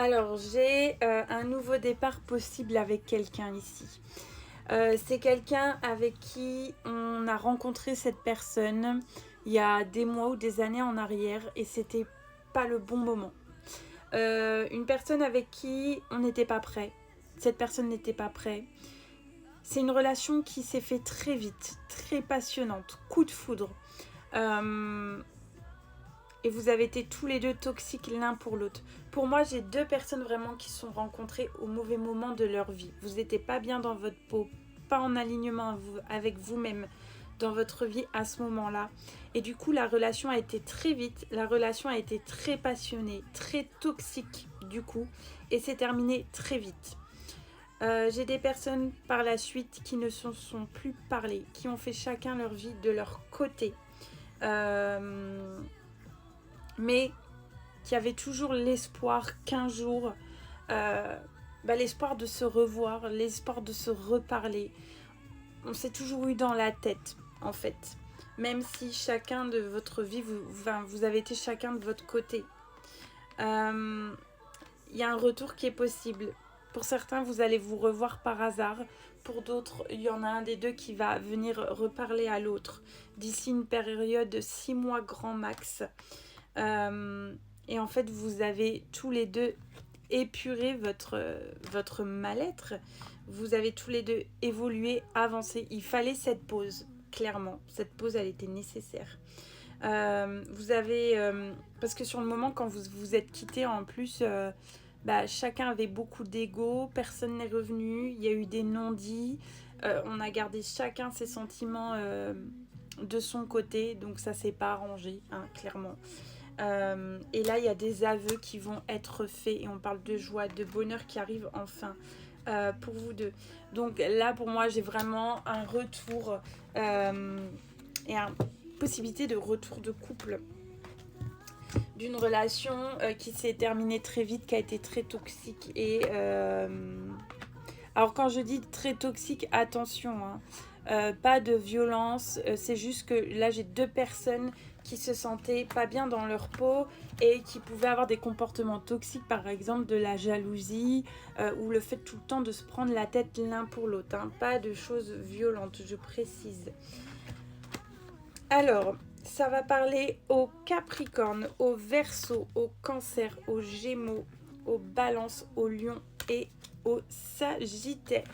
Alors, j'ai un nouveau départ possible avec quelqu'un ici. C'est quelqu'un avec qui on a rencontré cette personne il y a des mois ou des années en arrière et c'était pas le bon moment. Une personne avec qui on n'était pas prêt. Cette personne n'était pas prête. C'est une relation qui s'est fait très vite, très passionnante, coup de foudre. Euh, et vous avez été tous les deux toxiques l'un pour l'autre. Pour moi, j'ai deux personnes vraiment qui se sont rencontrées au mauvais moment de leur vie. Vous n'étiez pas bien dans votre peau, pas en alignement avec vous-même dans votre vie à ce moment-là. Et du coup, la relation a été très vite, la relation a été très passionnée, très toxique du coup, et c'est terminé très vite. J'ai des personnes par la suite qui ne se sont plus parlé, qui ont fait chacun leur vie de leur côté. Mais qui avait toujours l'espoir qu'un jour, l'espoir de se revoir, l'espoir de se reparler. On s'est toujours eu dans la tête, en fait. Même si chacun de votre vie, vous avez été chacun de votre côté. Y a un retour qui est possible. Pour certains, vous allez vous revoir par hasard. Pour d'autres, il y en a un des deux qui va venir reparler à l'autre d'ici une période de 6 mois grand max. Et en fait, vous avez tous les deux épuré votre mal-être. Vous avez tous les deux évolué, avancé. Il fallait cette pause, clairement. Cette pause, elle était nécessaire. Vous avez... parce que sur le moment, quand vous vous êtes quittés, en plus, chacun avait beaucoup d'ego. Personne n'est revenu. Il y a eu des non-dits. On a gardé chacun ses sentiments de son côté. Donc ça s'est pas arrangé, hein, clairement. Et là, il y a des aveux qui vont être faits et on parle de joie, de bonheur qui arrive enfin pour vous deux. Donc là, pour moi, j'ai vraiment un retour et une possibilité de retour de couple d'une relation qui s'est terminée très vite, qui a été très toxique. Et alors quand je dis très toxique, attention, hein, pas de violence, c'est juste que là j'ai deux personnes qui se sentaient pas bien dans leur peau et qui pouvaient avoir des comportements toxiques, par exemple de la jalousie ou le fait tout le temps de se prendre la tête l'un pour l'autre, hein. Pas de choses violentes, je précise. Alors, ça va parler aux Capricornes, aux Verseaux, aux Cancers, aux Gémeaux, aux Balances, aux Lions et aux Sagittaires.